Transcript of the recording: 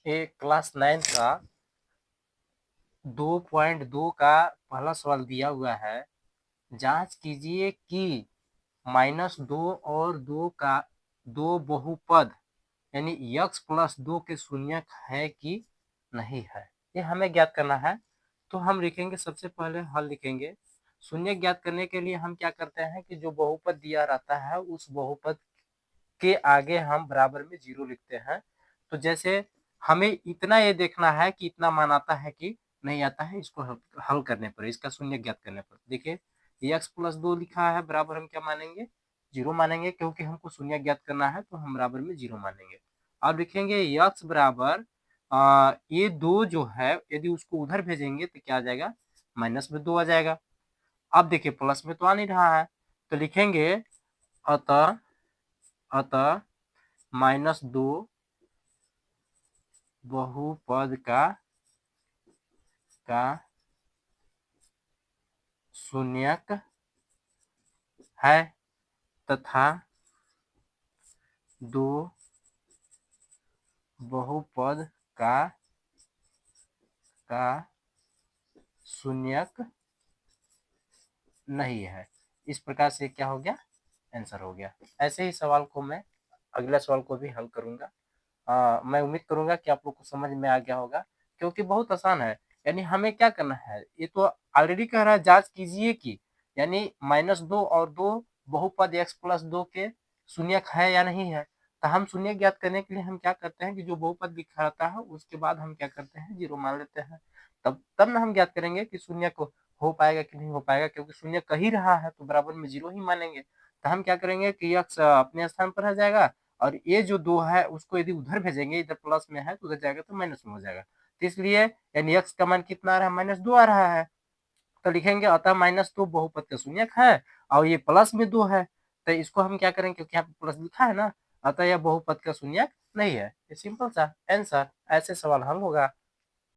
ये क्लास 9 का 2.2 का पहला सवाल दिया हुआ है। जांच कीजिए कि -2 और 2 का दो बहुपद यानी x प्लस 2 के शून्यक है कि नहीं है। ये हमें ज्ञात करना है। तो हम लिखेंगे, सबसे पहले हल लिखेंगे। शून्यक ज्ञात करने के लिए हम क्या करते हैं कि जो बहुपद दिया रहता है उस बहुपद के आगे हम बराबर में 0 लिखते हैं। तो जैसे हमें इतना ये देखना है कि इतना मान आता है कि नहीं आता है। इसको हल करने पर, इसका शून्य ज्ञात करने पर देखिए x प्लस 2 लिखा है, बराबर हम क्या मानेंगे? 0 मानेंगे, क्योंकि हमको शून्य ज्ञात करना है तो हम बराबर में 0 मानेंगे। अब लिखेंगे x बराबर ये 2 जो है यदि उसको उधर भेजेंगे तो क्या आ जाएगा? माइनस में 2 आ जाएगा। अब देखिए प्लस में तो आ नहीं रहा है, तो लिखेंगे अतः अतः -2 बहुपद का शून्यक है तथा 2 बहुपद का शून्यक नहीं है। इस प्रकार से क्या हो गया? आंसर हो गया। ऐसे ही सवाल को मैं अगला सवाल को भी हल करूंगा। मैं उम्मीद करूंगा कि आप लोग को समझ में आ गया होगा, क्योंकि बहुत आसान है। यानी हमें क्या करना है, ये तो ऑलरेडी कह रहा है जांच कीजिए कि यानी -2 और 2 बहुपद x प्लस 2 के शून्यक है या नहीं है। तो हम शून्य ज्ञात करने के लिए हम क्या करते हैं कि जो बहुपद लिखा रहता है उसके बाद हम क्या करते हैं? 0 मान लेते हैं। तब ना हम ज्ञात करेंगे कि शून्य को हो पाएगा कि नहीं हो पाएगा, क्योंकि शून्य कह ही रहा है तो बराबर में 0 ही मानेंगे। तो हम क्या करेंगे कि x अपने स्थान पर आ जाएगा और ये जो 2 है उसको यदि उधर भेजेंगे, इधर प्लस में है तो उधर जाएगा तो माइनस में हो जाएगा। तो इसलिए यानी x का मान कितना आ रहा है? -2 आ रहा है। तो लिखेंगे अतः -2 बहुपद का शून्यक है और ये प्लस में 2 है। तो इसको हम क्या करेंगे, क्योंकि यहाँ पे प्लस लिखा है ना, अतः यह बहुपद का शून्यक नहीं है। ये सिंपल सा आंसर। ऐसे सवाल हल होगा।